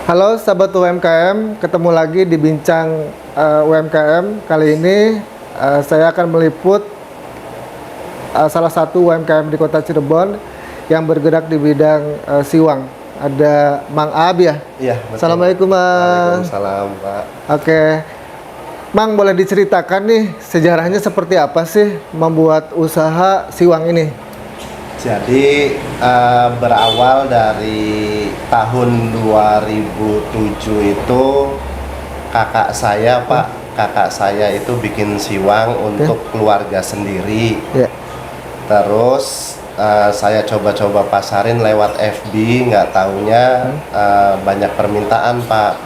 Halo sahabat UMKM, ketemu lagi di Bincang UMKM. Kali ini saya akan meliput salah satu UMKM di Kota Cirebon yang bergerak di bidang siwang. Ada Mang Ab ya? Iya, betul. Assalamualaikum Mang. Waalaikumsalam, Pak. Oke, Mang boleh diceritakan nih sejarahnya seperti apa sih membuat usaha siwang ini? Jadi berawal dari tahun 2007 itu kakak saya, Pak. Kakak saya itu bikin siwang untuk keluarga sendiri. Ya. Terus saya coba-coba pasarin lewat FB, nggak taunya banyak permintaan, Pak.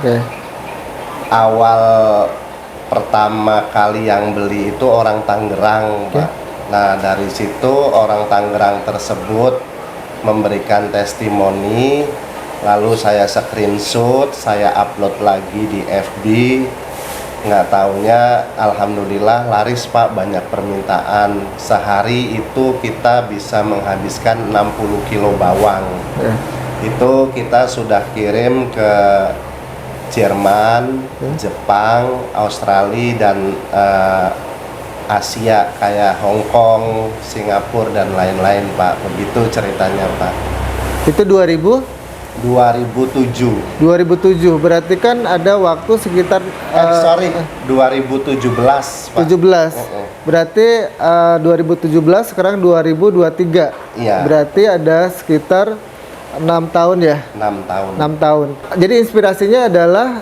Awal pertama kali yang beli itu orang Tangerang, Pak. Nah, dari situ orang Tangerang tersebut memberikan testimoni, lalu saya screenshot, saya upload lagi di FB. Nggak taunya alhamdulillah laris, Pak, banyak permintaan. Sehari itu kita bisa menghabiskan 60 kilo bawang. Itu kita sudah kirim ke Jerman, Jepang, Australia, dan Asia kayak Hong Kong, Singapura, dan lain-lain, Pak. Begitu ceritanya, Pak. Itu 2007. 2007 berarti kan ada waktu sekitar 2017, Pak. 17. Berarti 2017 sekarang 2023. Iya. Berarti ada sekitar 6 tahun ya? 6 tahun. 6 tahun. Jadi inspirasinya adalah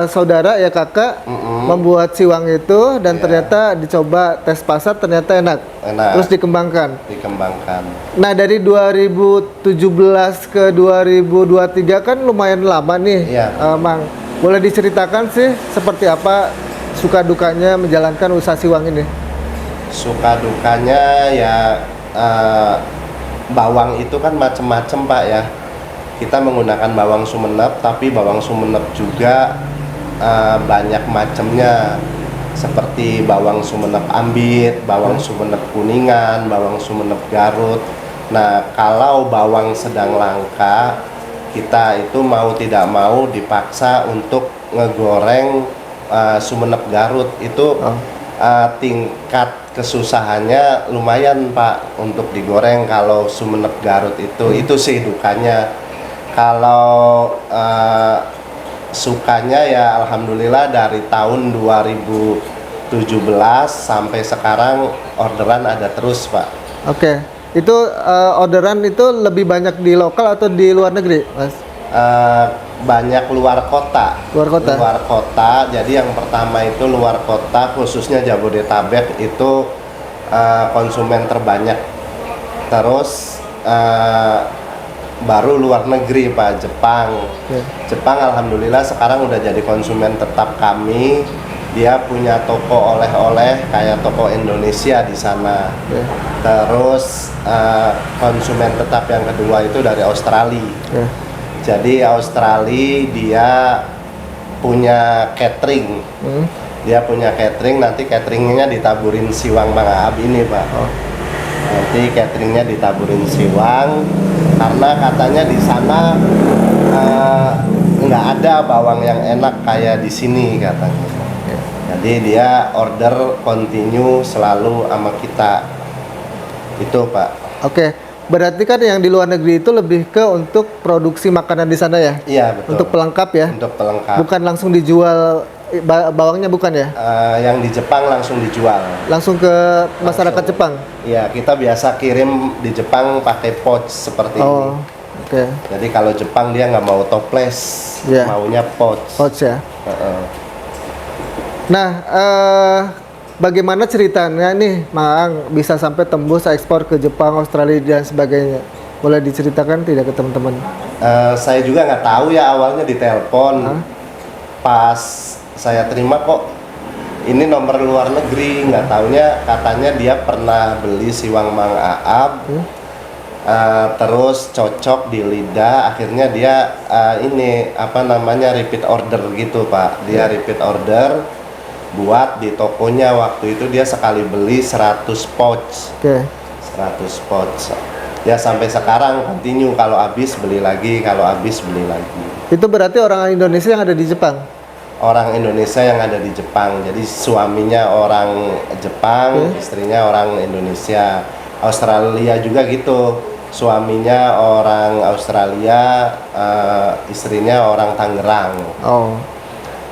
saudara ya kakak membuat siwang itu dan ternyata dicoba tes pasar ternyata enak. Terus dikembangkan. Nah, dari 2017 ke 2023 kan lumayan lama nih, Mang. Boleh diceritakan sih seperti apa suka dukanya menjalankan usaha siwang ini? Suka dukanya ya bawang itu kan macem-macem, Pak, ya. Kita menggunakan bawang Sumenep, tapi bawang Sumenep juga banyak macamnya, seperti bawang Sumenep Ambit, bawang Sumenep Kuningan, bawang Sumenep Garut. Nah, kalau bawang sedang langka, kita itu mau tidak mau dipaksa untuk ngegoreng Sumenep Garut. Itu tingkat kesusahannya lumayan, Pak, untuk digoreng kalau Sumenep Garut itu sih dukanya. Kalau sukanya ya alhamdulillah dari tahun 2017 sampai sekarang orderan ada terus, Pak. Oke. Itu orderan itu lebih banyak di lokal atau di luar negeri, Mas? Banyak luar kota. Luar kota. Jadi yang pertama itu luar kota, khususnya Jabodetabek itu konsumen terbanyak. Terus baru luar negeri, Pak, Jepang. Jepang alhamdulillah sekarang udah jadi konsumen tetap kami. Dia punya toko oleh-oleh kayak toko Indonesia di sana. Terus konsumen tetap yang kedua itu dari Australia. Jadi Australia dia punya catering. Dia punya catering, nanti cateringnya ditaburin siwang Mang Ab ini, Pak. Nanti cateringnya ditaburin siwang karena katanya di sana nggak ada bawang yang enak kayak di sini katanya. Jadi dia order continue selalu sama kita. Itu, Pak. Oke. Berarti kan yang di luar negeri itu lebih ke untuk produksi makanan di sana ya? Iya, betul. Untuk pelengkap ya? Untuk pelengkap. Bukan langsung dijual bawangnya, bukan ya? Yang di Jepang langsung dijual. Langsung ke masyarakat Jepang? Iya, kita biasa kirim di Jepang pakai pouch seperti ini. Oke. Jadi kalau Jepang dia nggak mau toples, maunya pouch. Pouch ya? Nah, bagaimana ceritanya nih, Mang, bisa sampai tembus ekspor ke Jepang, Australia, dan sebagainya? Boleh diceritakan tidak ke teman-teman? Saya juga nggak tahu ya, awalnya ditelepon. Pas saya terima kok, ini nomor luar negeri, nggak taunya katanya dia pernah beli siwang Mang Aab, terus cocok di lidah, akhirnya dia repeat order gitu, Pak. Dia repeat order buat di tokonya. Waktu itu dia sekali beli 100 pouch. 100 pouch. Ya sampai sekarang continue, kalau habis beli lagi, kalau habis beli lagi. Itu berarti orang Indonesia yang ada di Jepang? Orang Indonesia yang ada di Jepang. Jadi suaminya orang Jepang, istrinya orang Indonesia. Australia juga gitu. Suaminya orang Australia, istrinya orang Tangerang. Oh.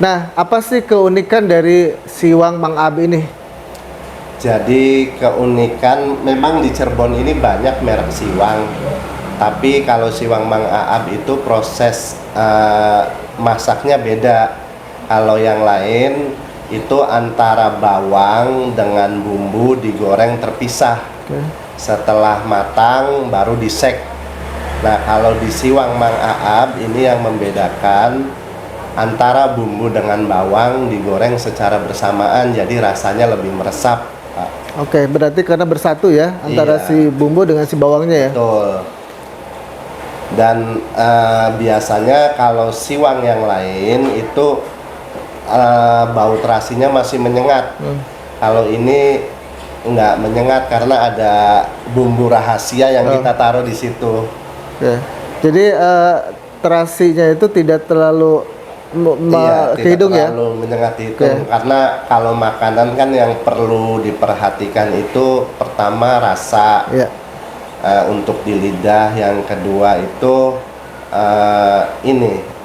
Nah, apa sih keunikan dari Siwang Mang Aab ini? Jadi keunikan memang di Cirebon ini banyak merek siwang. Tapi kalau siwang Mang Aab itu proses masaknya beda. Kalau yang lain itu antara bawang dengan bumbu digoreng terpisah. Setelah matang baru disek. Nah, kalau di siwang Mang Aab ini yang membedakan antara bumbu dengan bawang digoreng secara bersamaan, jadi rasanya lebih meresap, Pak. Oke, berarti karena bersatu ya antara Iya. si bumbu dengan si bawangnya ya. Betul. Dan biasanya kalau siwang yang lain itu bau terasinya masih menyengat. Kalau ini nggak menyengat karena ada bumbu rahasia yang kita taruh di situ. Oke. Jadi terasinya itu tidak terlalu ke hidung ya? Tidak terlalu menyengat di hidung. Karena kalau makanan kan yang perlu diperhatikan itu pertama rasa. Untuk di lidah, yang kedua itu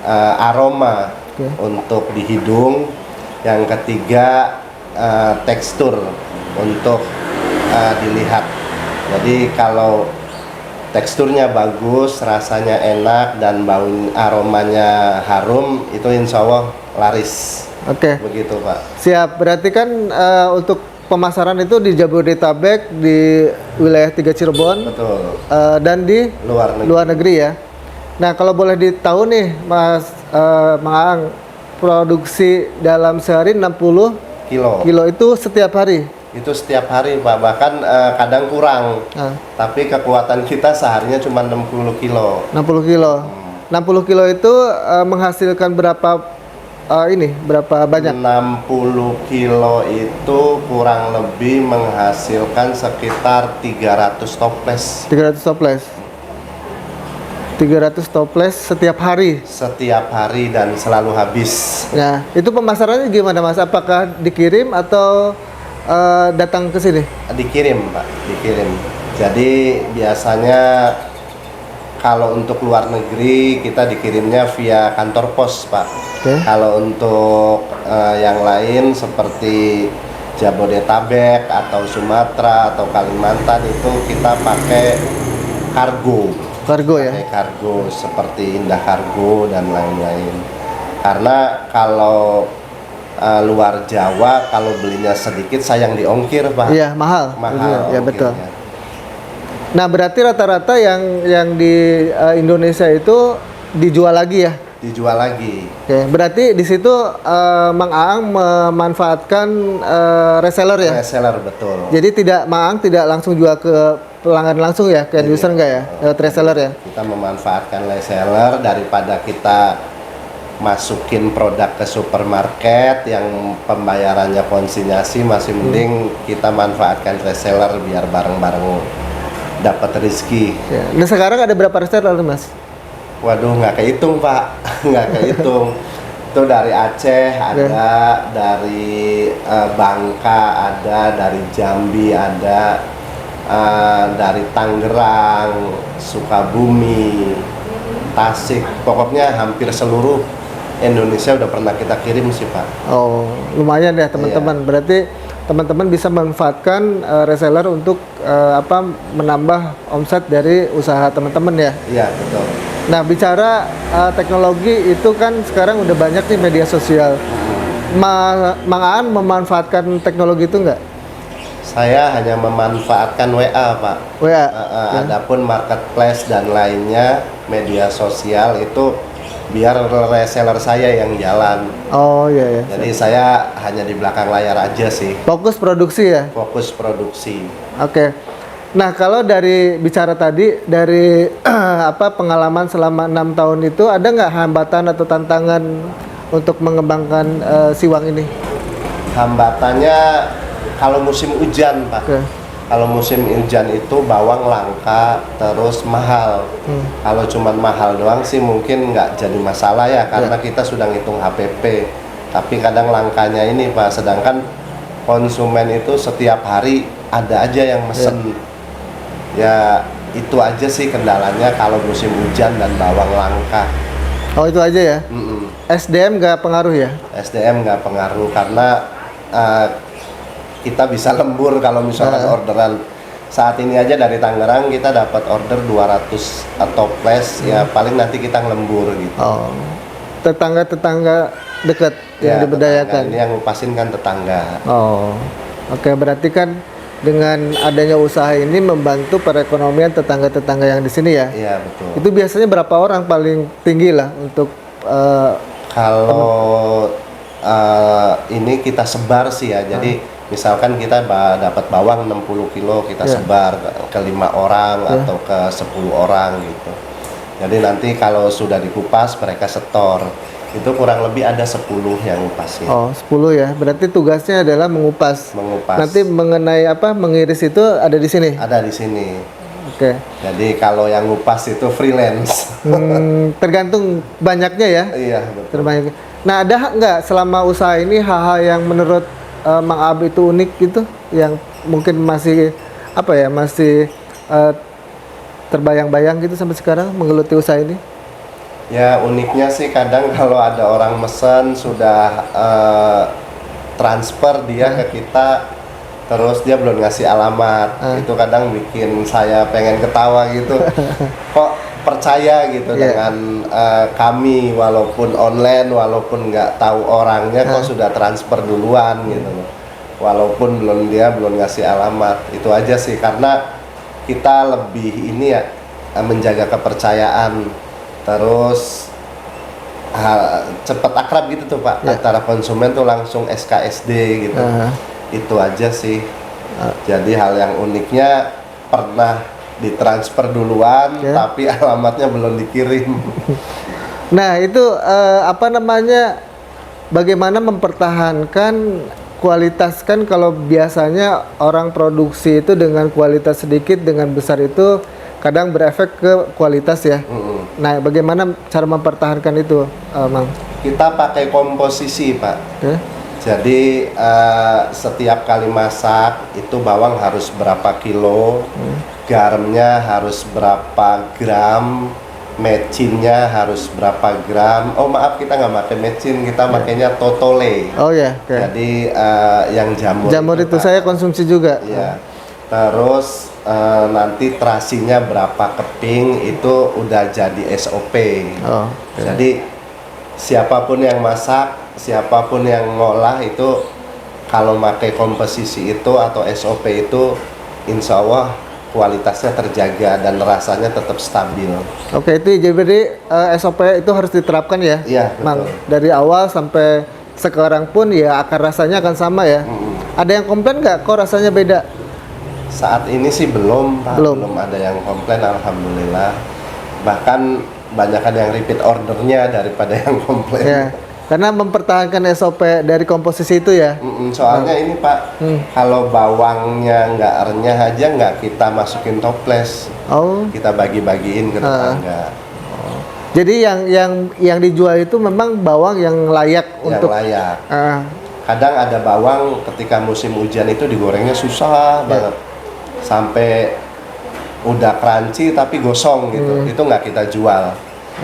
aroma untuk di hidung, yang ketiga tekstur untuk dilihat. Jadi kalau teksturnya bagus, rasanya enak, dan bau aromanya harum, itu insya Allah laris. Oke. Begitu, Pak. Siap. Berarti kan untuk pemasaran itu di Jabodetabek, di wilayah 3 Cirebon, Betul. Dan di luar negeri ya. Nah, kalau boleh ditahu nih, Mas Mang Aang, produksi dalam sehari 60 kilo itu setiap hari? Itu setiap hari, Pak. Bahkan kadang kurang. Tapi kekuatan kita seharinya cuma 60 kilo. 60 kilo. 60 kilo itu menghasilkan berapa berapa banyak? 60 kilo itu kurang lebih menghasilkan sekitar 300 toples. 300 toples. 300 toples setiap hari. Setiap hari dan selalu habis. Nah, itu pemasarannya gimana, Mas? Apakah dikirim atau datang ke sini? Dikirim, Pak, dikirim. Jadi biasanya kalau untuk luar negeri kita dikirimnya via kantor pos, Pak. Kalau untuk yang lain seperti Jabodetabek atau Sumatera atau Kalimantan itu kita pakai kargo. Kargo ya? Pakai kargo seperti Indah Kargo dan lain-lain. Karena kalau luar Jawa kalau belinya sedikit sayang diongkir, Pak. Iya, mahal. Ya, betul. Nah, berarti rata-rata yang di Indonesia itu dijual lagi ya? Dijual lagi. Oke, berarti di situ Mang Aang memanfaatkan reseller ya? Reseller, betul. Jadi Mang Aang tidak langsung jual ke pelanggan langsung ya, ke user enggak ya? Reseller ya? Kita memanfaatkan reseller daripada kita masukin produk ke supermarket yang pembayarannya konsinyasi, masih mending kita manfaatkan reseller biar bareng-bareng dapat rezeki. Ya. Nah, sekarang ada berapa reseller, Mas? Waduh, nggak kehitung, Pak. Nggak kehitung. Itu dari Aceh ada, dari Bangka ada, dari Jambi ada, dari Tangerang, Sukabumi, Tasik. Pokoknya hampir seluruh Indonesia udah pernah kita kirim sih, Pak. Oh, lumayan ya teman-teman. Berarti teman-teman bisa memanfaatkan reseller untuk menambah omset dari usaha teman-teman ya. Iya, betul. Nah, bicara teknologi itu kan sekarang udah banyak nih media sosial. Mang Aan memanfaatkan teknologi itu enggak? Saya hanya memanfaatkan WA, Pak. WA. Adapun marketplace dan lainnya media sosial itu biar reseller saya yang jalan. Oh iya ya. Jadi saya hanya di belakang layar aja sih. Fokus produksi ya? Fokus produksi. Oke. Nah, kalau dari bicara tadi dari pengalaman selama 6 tahun itu ada nggak hambatan atau tantangan untuk mengembangkan Siwang ini? Hambatannya kalau musim hujan, Pak. Kalau musim hujan itu bawang langka, terus mahal. Kalau cuman mahal doang sih mungkin nggak jadi masalah ya, karena kita sudah ngitung HPP. Tapi kadang langkanya ini Pak, sedangkan konsumen itu setiap hari ada aja yang mesen. Ya itu aja sih kendalanya kalau musim hujan dan bawang langka. Oh itu aja ya? SDM nggak pengaruh ya? SDM nggak pengaruh karena kita bisa lembur kalau misalkan orderan. Saat ini aja dari Tangerang kita dapat order 200 toples, ya paling nanti kita ngelembur gitu. Oh, tetangga-tetangga dekat yang diberdayakan? Ini yang ngupasin kan tetangga. Oh, oke, berarti kan dengan adanya usaha ini membantu perekonomian tetangga-tetangga yang di sini ya? Iya betul. Itu biasanya berapa orang paling tinggi lah untuk kalau ini kita sebar sih ya, jadi misalkan kita dapat bawang 60 kilo, kita sebar ke 5 orang atau ke 10 orang gitu. Jadi nanti kalau sudah dikupas mereka setor. Itu kurang lebih ada 10 yang ngupasin. Oh, 10 ya. Berarti tugasnya adalah mengupas. Nanti mengenai mengiris itu ada di sini? Ada di sini. Oke. Jadi kalau yang ngupas itu freelance. Tergantung banyaknya ya? Iya, betul. Terbanyak. Nah, ada nggak selama usaha ini hal-hal yang menurut Mang Ab itu unik gitu, yang mungkin masih masih terbayang-bayang gitu sampai sekarang menggeluti usaha ini? Ya uniknya sih kadang kalau ada orang mesen sudah transfer dia ke kita, terus dia belum ngasih alamat, itu kadang bikin saya pengen ketawa gitu. Kok percaya gitu dengan kami walaupun online, walaupun nggak tahu orangnya kok sudah transfer duluan gitu loh. Walaupun belum ngasih alamat. Itu aja sih, karena kita lebih ini ya menjaga kepercayaan, terus cepet akrab gitu tuh Pak, antara konsumen tuh langsung SKSD gitu. Itu aja sih. Jadi hal yang uniknya pernah ditransfer duluan, tapi alamatnya belum dikirim. Nah itu bagaimana mempertahankan kualitas, kan kalau biasanya orang produksi itu dengan kualitas sedikit dengan besar itu kadang berefek ke kualitas ya. Nah bagaimana cara mempertahankan itu, Mang? Kita pakai komposisi Pak. Jadi setiap kali masak itu bawang harus berapa kilo, garamnya harus berapa gram, mecinnya harus berapa gram. Oh maaf, kita nggak pakai mecin, kita makainya totole. Oh ya. Jadi yang jamur. Jamur itu saya konsumsi juga. Iya. Terus nanti terasinya berapa keping itu udah jadi SOP. Jadi siapapun yang masak, siapapun yang ngolah itu kalau pakai komposisi itu atau SOP itu, insya Allah kualitasnya terjaga dan rasanya tetap stabil. Oke, itu jadi SOP itu harus diterapkan ya? Iya, Mang. Dari awal sampai sekarang pun ya akan rasanya akan sama ya? Ada yang komplain nggak? Kok rasanya beda? Saat ini sih belum, Pak. Belum ada yang komplain, alhamdulillah. Bahkan banyak yang repeat ordernya daripada yang komplain. Ya, karena mempertahankan SOP dari komposisi itu ya. Soalnya ini Pak, kalau bawangnya nggak renyah aja nggak kita masukin toples. Kita bagi-bagiin ke tetangga. Jadi yang dijual itu memang bawang yang layak untuk layak. Kadang ada bawang ketika musim hujan itu digorengnya susah banget. Sampai udah crunchy tapi gosong gitu. Itu nggak kita jual.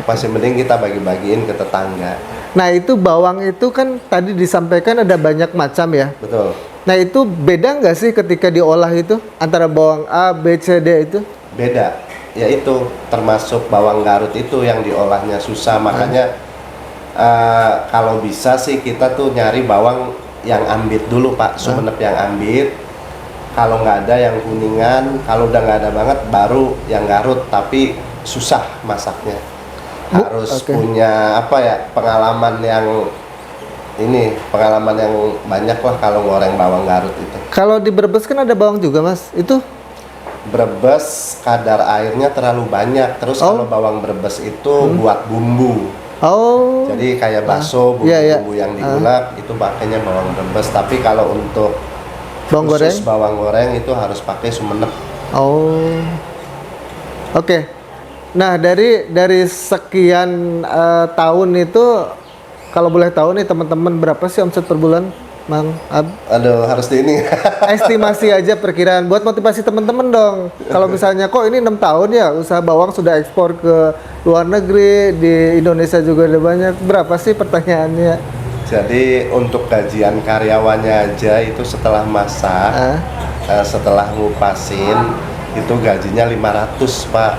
Masih mending kita bagi-bagiin ke tetangga. Nah itu bawang itu kan tadi disampaikan ada banyak macam ya. Betul. Nah itu beda nggak sih ketika diolah itu antara bawang A, B, C, D itu? Beda. Ya itu termasuk bawang Garut itu yang diolahnya susah. Makanya kalau bisa sih kita tuh nyari bawang yang ambit dulu Pak. Sumenep yang ambit. Kalau nggak ada yang kuningan, kalau udah nggak ada banget baru yang Garut, tapi susah masaknya. Harus punya pengalaman yang banyak lah kalau goreng bawang Garut itu. Kalau di Brebes kan ada bawang juga Mas, itu? Brebes kadar airnya terlalu banyak, terus kalau bawang Brebes itu buat bumbu. Jadi kayak bakso, bumbu-bumbu yang diulek itu pakainya bawang Brebes. Tapi kalau untuk Bawang goreng? Khusus bawang goreng itu harus pakai Sumenep. Oh. Oke. Nah, dari sekian tahun itu, kalau boleh tahu nih teman-teman, berapa sih omset per bulan, Mang Ab? Aduh, harus di ini. Estimasi aja, perkiraan buat motivasi teman-teman dong. Kalau misalnya kok ini 6 tahun ya usaha bawang sudah ekspor ke luar negeri, di Indonesia juga ada banyak. Berapa sih pertanyaannya? Jadi untuk gajian karyawannya aja itu setelah masak, setelah ngupasin itu gajinya 500, Pak.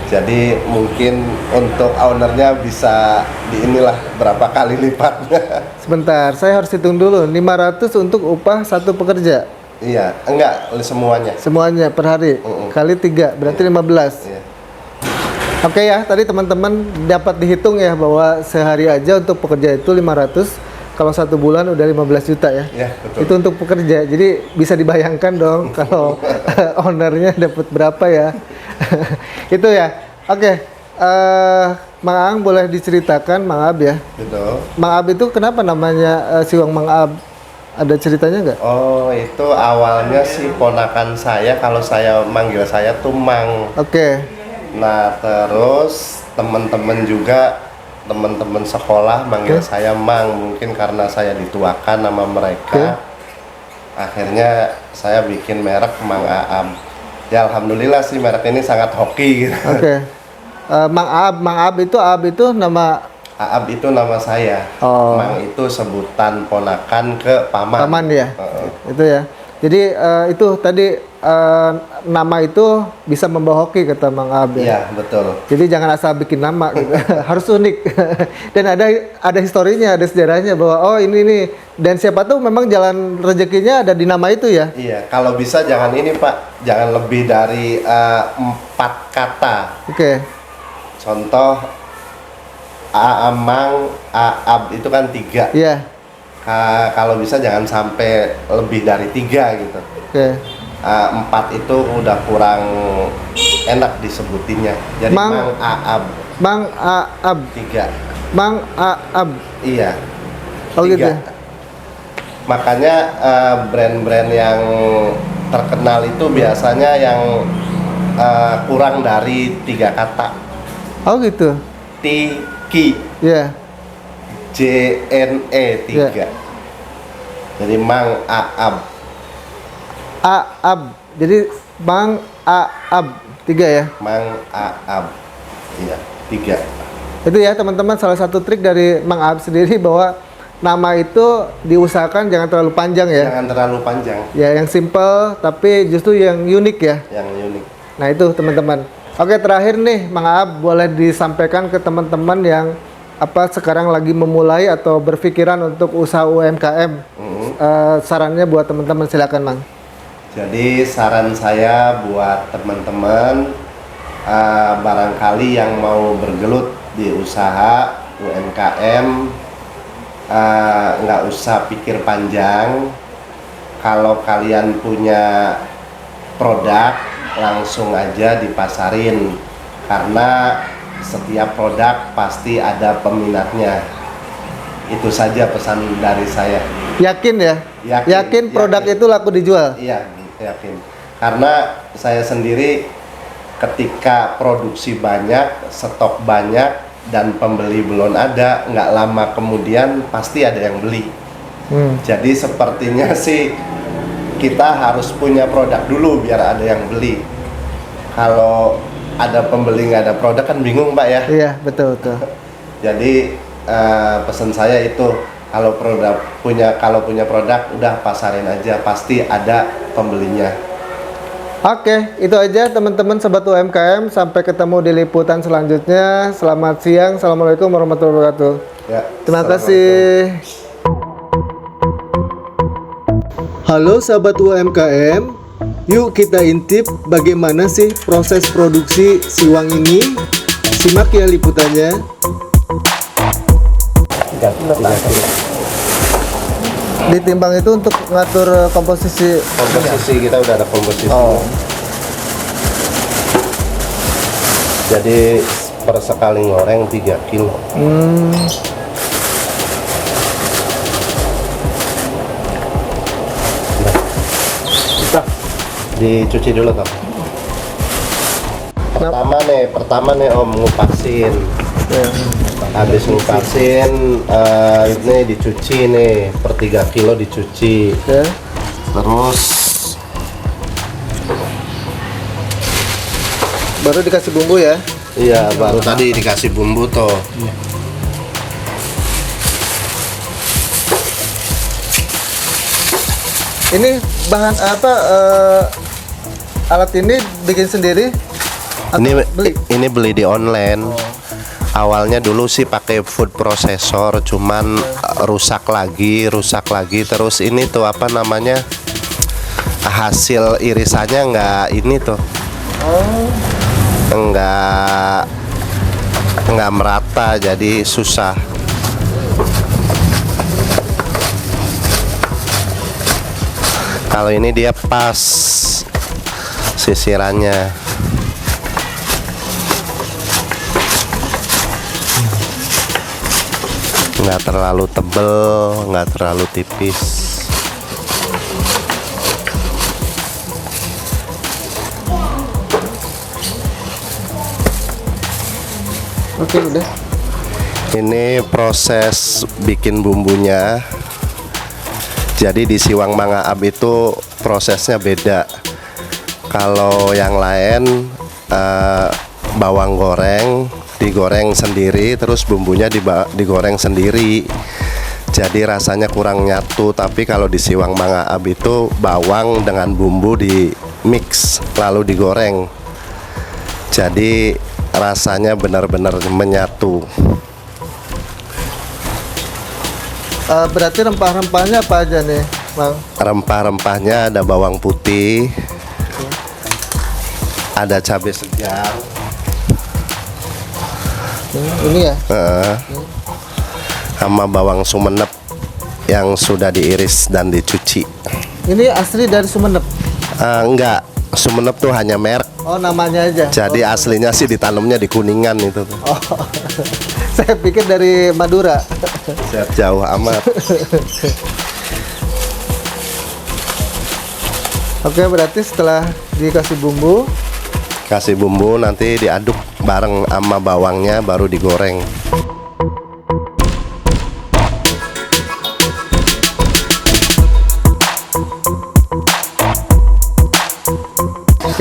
Jadi mungkin untuk ownernya bisa di inilah berapa kali lipatnya. Sebentar, saya harus hitung dulu. 500 untuk upah satu pekerja. Iya, enggak semuanya. Semuanya per hari. Kali 3 berarti 15. Iya. Oke ya, tadi teman-teman dapat dihitung ya bahwa sehari aja untuk pekerja itu 500. Kalau 1 bulan udah 15 juta ya. Iya, betul. Itu untuk pekerja. Jadi bisa dibayangkan dong kalau ownernya dapat berapa ya. Itu ya. Oke. Mang Aang boleh diceritakan Mang Ab ya. Betul. Mang Ab itu kenapa namanya Siwang Mang Ab? Ada ceritanya nggak? Oh, itu awalnya sih ponakan saya, kalau saya manggil saya tuh Mang. Oke. Nah, terus teman-teman sekolah manggil saya Mang, mungkin karena saya dituakan nama mereka. Akhirnya saya bikin merek Mang Aab. Ya alhamdulillah sih merek ini sangat hoki gitu. Oke. Mang Ab itu nama Aab itu nama saya. Oh. Mang itu sebutan ponakan ke paman. Paman ya. Itu ya. Jadi itu tadi nama itu bisa membawa hoki kata Mang Ab ya. Iya, betul. Jadi jangan asal bikin nama gitu. Harus unik. Dan ada historinya, ada sejarahnya bahwa oh ini nih, dan siapa tuh memang jalan rezekinya ada di nama itu ya. Iya, kalau bisa jangan ini Pak, jangan lebih dari 4 kata. Oke. Contoh Aamang, Aab itu kan 3. Iya. Kalau bisa jangan sampai lebih dari 3 gitu. Oke. 4 itu udah kurang enak disebutinnya. Jadi Mang Aab. Mang Aab. 3. Mang Aab. Iya. Oh 3. gitu. Makanya brand-brand yang terkenal itu biasanya yang kurang dari 3 kata. Oh gitu. Tiki. Iya. JNE 3. Jadi Mang Aab. Aab. Jadi Mang Aab 3 ya. Mang Aab. Iya, 3. Itu ya teman-teman, salah satu trik dari Mang Aab sendiri bahwa nama itu diusahakan jangan terlalu panjang ya. Jangan terlalu panjang. Ya, yang simple tapi justru yang unik ya. Yang unik. Nah, itu teman-teman. Oke, terakhir nih Mang Aab boleh disampaikan ke teman-teman yang sekarang lagi memulai atau berpikiran untuk usaha UMKM. Sarannya buat teman-teman, silakan Mang. Jadi saran saya buat teman-teman barangkali yang mau bergelut di usaha UMKM, nggak usah pikir panjang. Kalau kalian punya produk, langsung aja dipasarin, karena setiap produk pasti ada peminatnya. Itu saja pesan dari saya. Yakin ya? Yakin produk itu laku dijual? Iya, yakin. Karena saya sendiri ketika produksi banyak, stok banyak, dan pembeli belum ada, nggak lama kemudian pasti ada yang beli. Jadi sepertinya sih kita harus punya produk dulu biar ada yang beli. Kalau ada pembeli nggak ada produk kan bingung Pak ya. Iya, betul. Jadi pesan saya itu, kalau punya produk udah pasarin aja, pasti ada pembelinya. Oke, itu aja teman-teman sobat UMKM, sampai ketemu di liputan selanjutnya. Selamat siang. Assalamualaikum warahmatullahi wabarakatuh. Ya, terima kasih. Halo sahabat UMKM, yuk kita intip bagaimana sih proses produksi siwang ini. Simak ya liputannya. Ditimbang itu untuk ngatur komposisi. Kita udah ada komposisi. Oh. Jadi per sekali goreng 3 kilo. Dicuci dulu toh. Pertama nih Om ngupasin. Ya. Habis ngupasin ini dicuci nih per 3 kilo dicuci. Oke. Terus Baru dikasih bumbu ya. iya baru tadi dikasih bumbu toh. Ini bahan apa alat ini bikin sendiri? Ini beli di online. Awalnya dulu sih pakai food processor, cuman rusak lagi terus ini tuh apa namanya hasil irisannya nggak ini tuh nggak merata jadi susah. Kalau ini dia pas sisirannya. Nggak terlalu tebel, nggak terlalu tipis. Oke, udah. Ini proses bikin bumbunya. Jadi di Siwang Mangaab itu prosesnya beda. Kalau yang lain bawang goreng digoreng sendiri, terus bumbunya digoreng sendiri. Jadi rasanya kurang nyatu. Tapi kalau di Siwang Mangaab itu bawang dengan bumbu di mix lalu digoreng. Jadi rasanya benar-benar menyatu. Berarti rempah-rempahnya apa aja nih, Bang? Rempah-rempahnya ada bawang putih, ada cabai segar. Ini ya? Sama bawang Sumenep yang sudah diiris dan dicuci. Ini asli dari Sumenep? Enggak, Sumenep tuh hanya merek. Oh, namanya aja? Jadi aslinya sih ditanamnya di Kuningan itu. Oh, saya pikir dari Madura. Jauh amat. Oke, berarti setelah dikasih bumbu, Kasih bumbu nanti diaduk bareng sama bawangnya baru digoreng.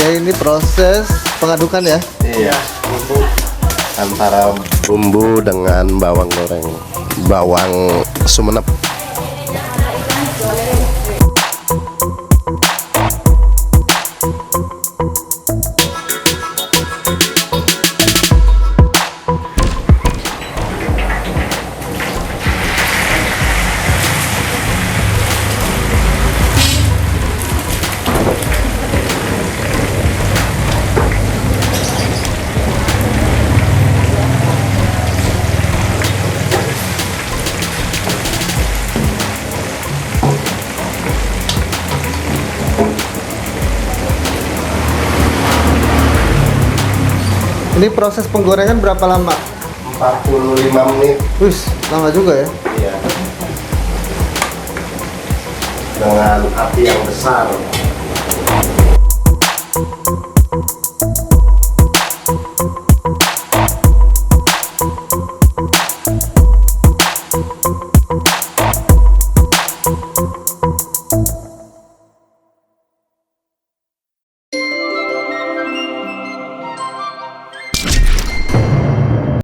oke, ini proses pengadukan ya? Iya. Antara bumbu dengan bawang goreng, bawang Sumenep. Ini proses penggorengan berapa lama? 45 menit. Wih, lama juga ya? Iya. Dengan api yang besar.